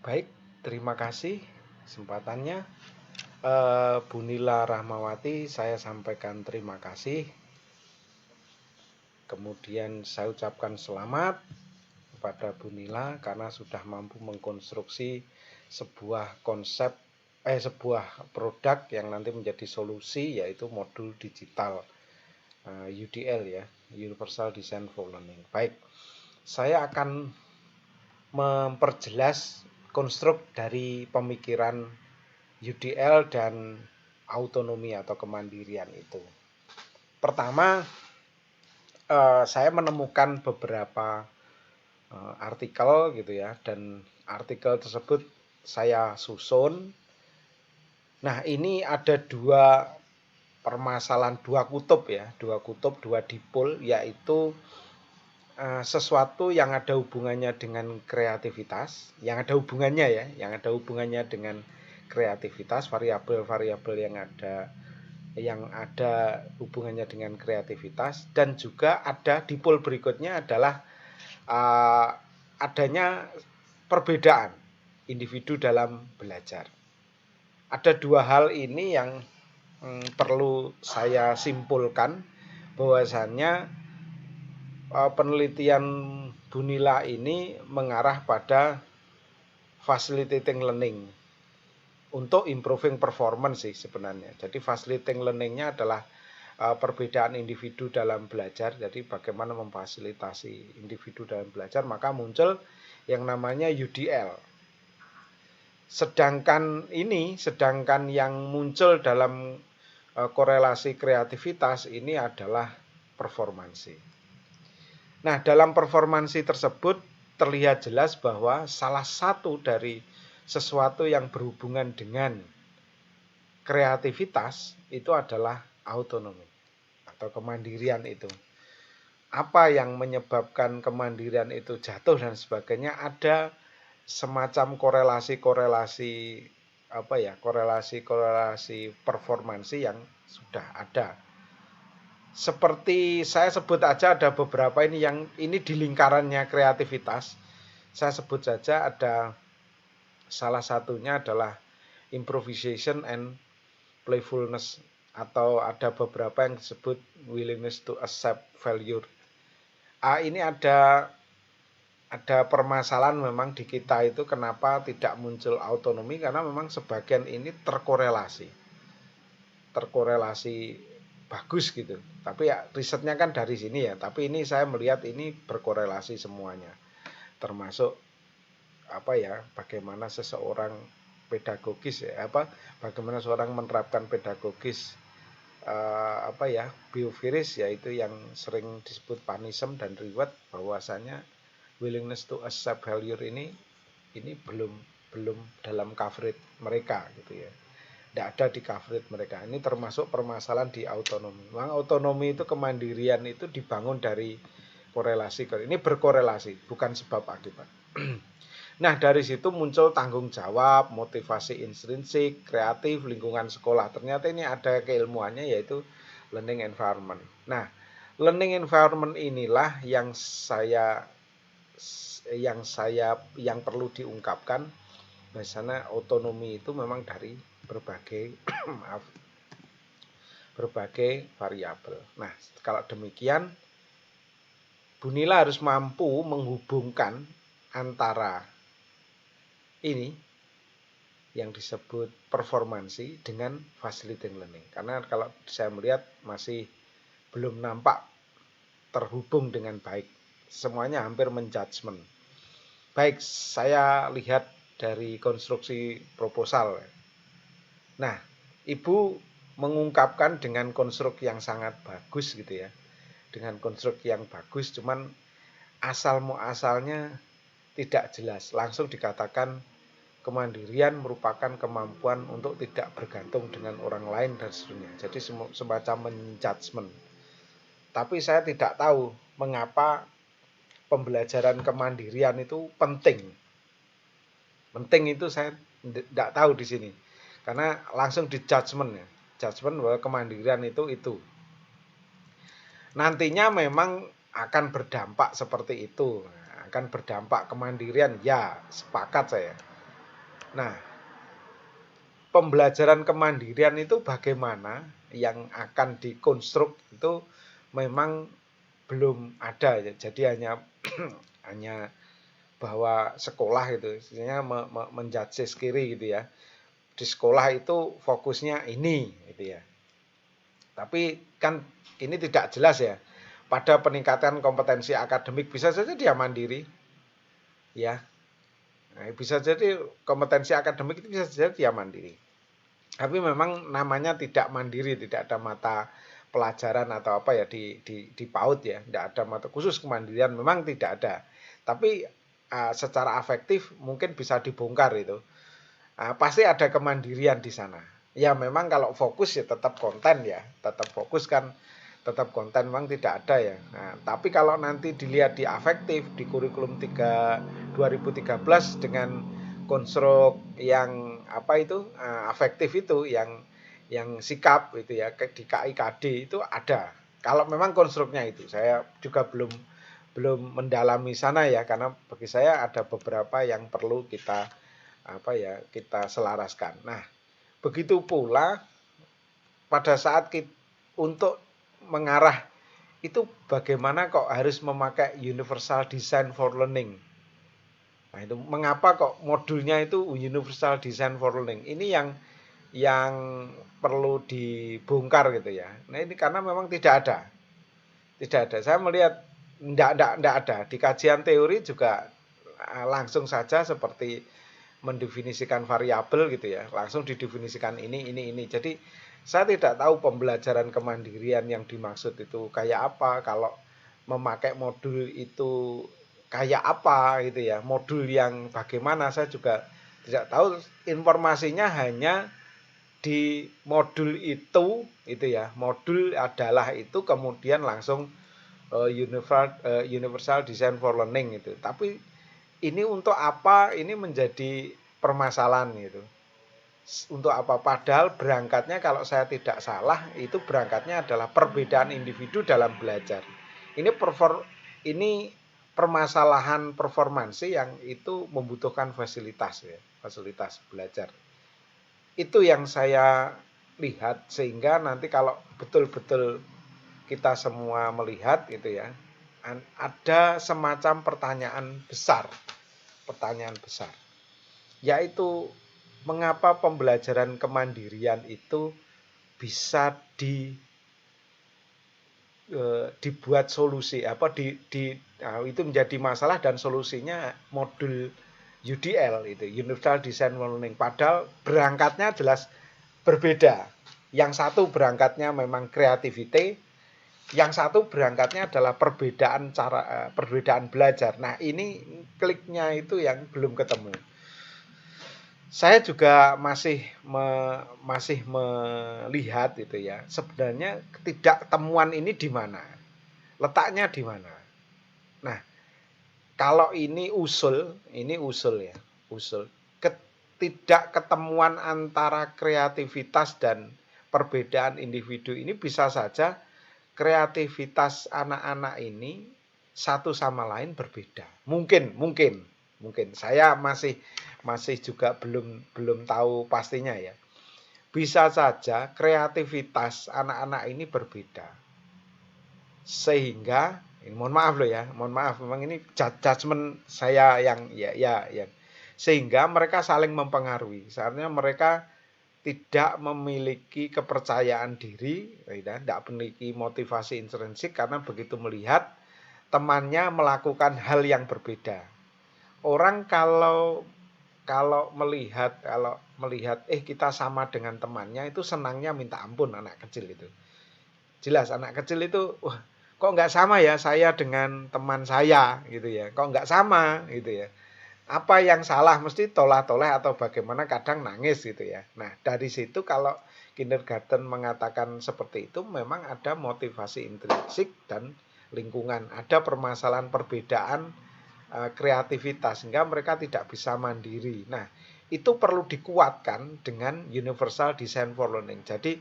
Baik, terima kasih kesempatannya. Bu Nila Rahmawati, saya sampaikan terima kasih. Kemudian saya ucapkan selamat kepada Bu Nila karena sudah mampu mengkonstruksi sebuah sebuah produk yang nanti menjadi solusi, yaitu modul digital UDL ya, Universal Design for Learning. Baik, saya akan memperjelas konstruk dari pemikiran UDL dan autonomi atau kemandirian itu. Pertama, saya menemukan beberapa artikel gitu ya, dan artikel tersebut saya susun. Nah, ini ada dua permasalahan, dua kutub ya, dua dipol, yaitu sesuatu yang ada hubungannya dengan kreativitas, yang ada hubungannya dengan kreativitas, variabel-variabel yang ada hubungannya dengan kreativitas, dan juga ada dipol berikutnya adalah adanya perbedaan individu dalam belajar. Ada dua hal ini yang perlu saya simpulkan, bahwasannya penelitian Bu Nila ini mengarah pada facilitating learning untuk improving performance sih sebenarnya. Jadi facilitating learningnya adalah perbedaan individu dalam belajar. Jadi bagaimana memfasilitasi individu dalam belajar, maka muncul yang namanya UDL. Sedangkan yang muncul dalam korelasi kreativitas ini adalah performansi. Nah, dalam performansi tersebut terlihat jelas bahwa salah satu dari sesuatu yang berhubungan dengan kreativitas itu adalah autonomi atau kemandirian itu. Apa yang menyebabkan kemandirian itu jatuh dan sebagainya, ada semacam korelasi performansi yang sudah ada. Seperti saya sebut aja, ada beberapa ini di lingkarannya kreativitas. Saya sebut saja, ada salah satunya adalah improvisation and playfulness, atau ada beberapa yang disebut willingness to accept failure. Ini ada permasalahan memang di kita itu, kenapa tidak muncul autonomi, karena memang sebagian ini terkorelasi bagus gitu. Tapi ya risetnya kan dari sini ya, tapi ini saya melihat ini berkorelasi semuanya. Termasuk bagaimana seseorang pedagogis bagaimana seorang menerapkan pedagogis biofiris, yaitu yang sering disebut punism dan reward, bahwasanya willingness to accept failure ini belum dalam coverage mereka gitu ya. Tidak ada di coverage mereka. Ini termasuk permasalahan di autonomi. Memang autonomi itu, kemandirian itu dibangun dari korelasi. Ini berkorelasi, bukan sebab akibat. Nah, dari situ muncul tanggung jawab, motivasi intrinsik, kreatif, lingkungan sekolah. Ternyata ini ada keilmuannya, yaitu learning environment. Nah, learning environment inilah yang perlu diungkapkan, bahwasanya otonomi itu memang dari berbagai variabel. Nah, kalau demikian, Bu Nila harus mampu menghubungkan antara ini yang disebut performansi dengan facilitating learning. Karena kalau saya melihat masih belum nampak terhubung dengan baik. Semuanya hampir menjudgment. Baik, saya lihat dari konstruksi proposal. Nah, Ibu mengungkapkan dengan konstruk yang sangat bagus gitu ya. Dengan konstruk yang bagus, cuman asal-muasalnya tidak jelas. Langsung dikatakan kemandirian merupakan kemampuan untuk tidak bergantung dengan orang lain dan seterusnya. Jadi semacam menjudgment. Tapi saya tidak tahu mengapa pembelajaran kemandirian itu penting. Penting itu saya tidak tahu di sini. Karena langsung di judgment ya. Judgment bahwa kemandirian itu. Nantinya memang akan berdampak seperti itu. Akan berdampak kemandirian, ya sepakat saya. Nah, pembelajaran kemandirian itu bagaimana yang akan dikonstruk itu memang belum ada ya. Jadi hanya hanya bahwa sekolah itu istilahnya menjudge kiri gitu ya. Di sekolah itu fokusnya ini gitu ya. Tapi kan ini tidak jelas ya. Pada peningkatan kompetensi akademik bisa saja dia mandiri ya. Nah, bisa jadi kompetensi akademik itu bisa saja dia mandiri. Tapi memang namanya tidak mandiri, tidak ada mata pelajaran atau apa ya di PAUD ya, tidak ada mata khusus kemandirian, memang tidak ada. Tapi secara afektif mungkin bisa dibongkar itu. Pasti ada kemandirian di sana. Ya memang kalau fokus ya tetap konten ya, tetap fokus kan, tetap konten memang tidak ada ya. Nah, tapi kalau nanti dilihat di afektif di kurikulum 2013 dengan konstruk yang apa itu afektif itu yang sikap itu ya di KIKD itu ada. Kalau memang konstruknya itu saya juga belum mendalami sana ya karena bagi saya ada beberapa yang perlu kita kita selaraskan. Nah, begitu pula pada saat untuk mengarah itu bagaimana kok harus memakai Universal Design for Learning. Nah, itu mengapa kok modulnya itu Universal Design for Learning. Ini yang perlu dibongkar gitu ya. Nah, ini karena memang tidak ada. Tidak ada. Saya melihat tidak ada. Di kajian teori juga langsung saja seperti mendefinisikan variabel gitu ya, langsung didefinisikan ini. Jadi saya tidak tahu pembelajaran kemandirian yang dimaksud itu kayak apa, kalau memakai modul itu kayak apa gitu ya, modul yang bagaimana saya juga tidak tahu, informasinya hanya di modul itu ya, modul adalah itu kemudian langsung universal design for learning itu. Tapi ini untuk apa? Ini menjadi permasalahan gitu. Untuk apa? Padahal berangkatnya kalau saya tidak salah itu berangkatnya adalah perbedaan individu dalam belajar. Ini permasalahan performansi yang itu membutuhkan fasilitas ya, fasilitas belajar. Itu yang saya lihat sehingga nanti kalau betul-betul kita semua melihat gitu ya, ada semacam pertanyaan besar, yaitu mengapa pembelajaran kemandirian itu bisa dibuat solusi itu menjadi masalah dan solusinya modul UDL itu Universal Design Learning, padahal berangkatnya jelas berbeda. Yang satu berangkatnya memang creativity, yang satu berangkatnya adalah perbedaan belajar. Nah, ini kliknya itu yang belum ketemu. Saya juga masih melihat itu ya. Sebenarnya ketidaktemuan ini di mana? Letaknya di mana? Nah, kalau ini usul ya, usul. Ketidakketemuan antara kreativitas dan perbedaan individu ini bisa saja kreativitas anak-anak ini satu sama lain berbeda. Mungkin. Saya masih juga belum tahu pastinya ya. Bisa saja kreativitas anak-anak ini berbeda. Sehingga mohon maaf loh ya, memang ini judgement saya yang ya. Sehingga mereka saling mempengaruhi. Seharusnya mereka tidak memiliki kepercayaan diri, tidak memiliki motivasi intrinsik karena begitu melihat temannya melakukan hal yang berbeda. Orang kalau melihat kita sama dengan temannya itu senangnya minta ampun anak kecil itu. Jelas anak kecil itu wah, kok nggak sama ya saya dengan teman saya gitu ya. Kok nggak sama gitu ya. Apa yang salah mesti toleh-toleh atau bagaimana kadang nangis gitu ya. Nah, dari situ kalau kindergarten mengatakan seperti itu memang ada motivasi intrinsik dan lingkungan, ada permasalahan perbedaan kreativitas sehingga mereka tidak bisa mandiri. Nah, itu perlu dikuatkan dengan Universal Design for Learning. Jadi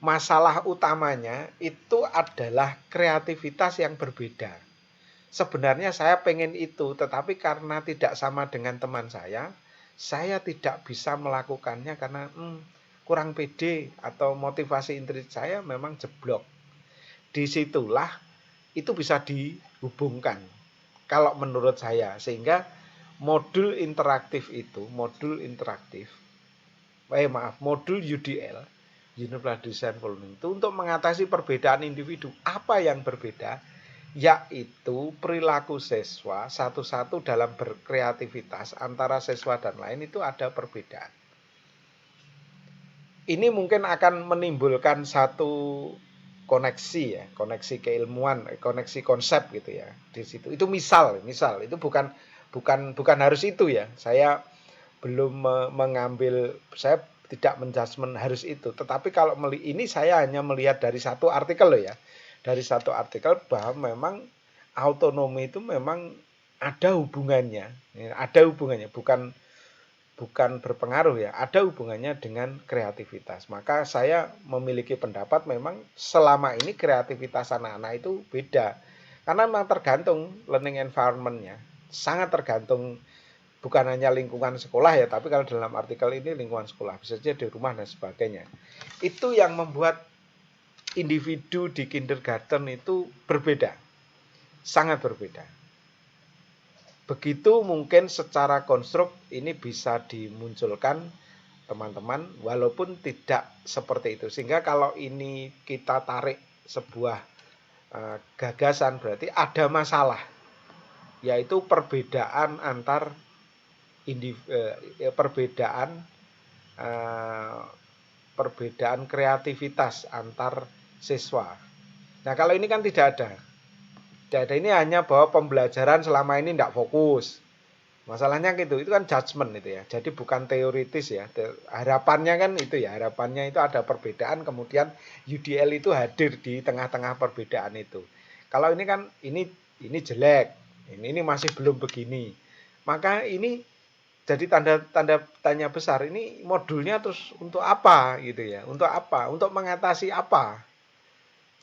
masalah utamanya itu adalah kreativitas yang berbeda. Sebenarnya saya pengen itu, tetapi karena tidak sama dengan teman saya saya tidak bisa melakukannya karena kurang pede atau motivasi intrinsik saya memang jeblok. Disitulah itu bisa dihubungkan kalau menurut saya, sehingga modul interaktif modul UDL, Universal Design for Learning, itu untuk mengatasi perbedaan individu. Apa yang berbeda? Yaitu perilaku siswa satu-satu dalam berkreativitas antara siswa dan lain itu ada perbedaan. Ini mungkin akan menimbulkan satu koneksi ya, koneksi keilmuan, koneksi konsep gitu ya di situ. Itu misal itu bukan harus itu ya. Saya belum mengambil, saya tidak menjudgment harus itu. Tetapi kalau ini saya hanya melihat dari satu artikel loh ya. Dari satu artikel bahwa memang autonomi itu memang ada hubungannya. Ada hubungannya, bukan berpengaruh ya, ada hubungannya dengan kreativitas. Maka saya memiliki pendapat memang selama ini kreativitas anak-anak itu beda. Karena memang tergantung learning environment-nya. Sangat tergantung, bukan hanya lingkungan sekolah ya, tapi kalau dalam artikel ini lingkungan sekolah, bisa saja di rumah dan sebagainya. Itu yang membuat individu di kindergarten itu berbeda. Sangat berbeda. Begitu mungkin secara konstruk ini bisa dimunculkan teman-teman, walaupun tidak seperti itu. Sehingga kalau ini kita tarik sebuah gagasan, berarti ada masalah, yaitu perbedaan antar perbedaan kreativitas antar siswa. Nah, kalau ini kan tidak ada. Ini hanya bahwa pembelajaran selama ini tidak fokus. Masalahnya gitu, itu kan judgement itu ya. Jadi bukan teoritis ya. Harapannya kan itu ya, harapannya itu ada perbedaan, kemudian UDL itu hadir di tengah-tengah perbedaan itu. Kalau ini kan ini jelek, ini masih belum begini. Maka ini jadi tanda tanya besar, ini modulnya terus untuk apa gitu ya? Untuk apa? Untuk mengatasi apa?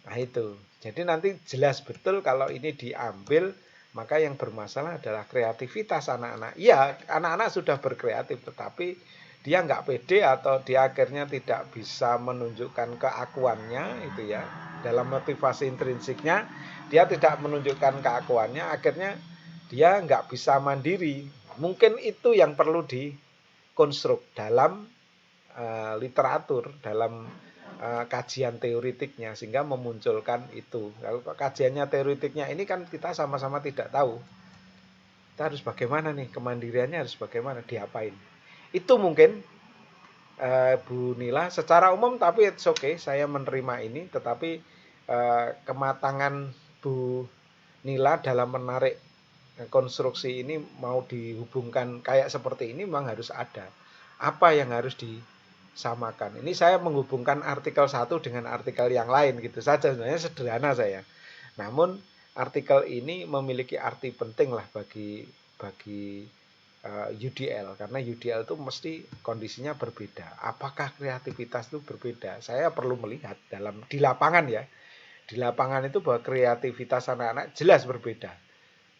Nah itu. Jadi nanti jelas betul kalau ini diambil, maka yang bermasalah adalah kreativitas anak-anak. Iya, anak-anak sudah berkreatif, tetapi dia nggak pede atau dia akhirnya tidak bisa menunjukkan keakuannya itu ya. Dalam motivasi intrinsiknya, dia tidak menunjukkan keakuannya, akhirnya dia nggak bisa mandiri. Mungkin itu yang perlu dikonstruk dalam literatur, dalam kajian teoritiknya, sehingga memunculkan itu. Kalau kajiannya teoritiknya ini kan kita sama-sama tidak tahu. Kita harus bagaimana nih, kemandiriannya harus bagaimana, diapain. Itu mungkin Bu Nila secara umum, tapi it's okay, saya menerima ini, tetapi kematangan Bu Nila dalam menarik konstruksi ini mau dihubungkan kayak seperti ini memang harus ada. Apa yang harus disamakan? Ini saya menghubungkan artikel satu dengan artikel yang lain gitu saja, sebenarnya sederhana saya. Namun artikel ini memiliki arti penting lah bagi UDL, karena UDL itu mesti kondisinya berbeda. Apakah kreativitas itu berbeda? Saya perlu melihat di lapangan ya. Di lapangan itu bahwa kreativitas anak-anak jelas berbeda.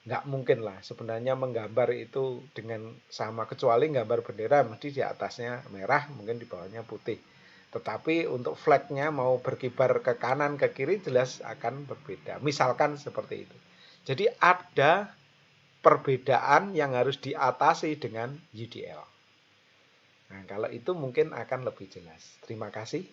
Nggak mungkin lah sebenarnya menggambar itu dengan sama, kecuali gambar bendera mesti di atasnya merah, mungkin di bawahnya putih. Tetapi untuk flagnya mau berkibar ke kanan ke kiri jelas akan berbeda. Misalkan seperti itu. Jadi ada perbedaan yang harus diatasi dengan UDL. Nah, kalau itu mungkin akan lebih jelas. Terima kasih.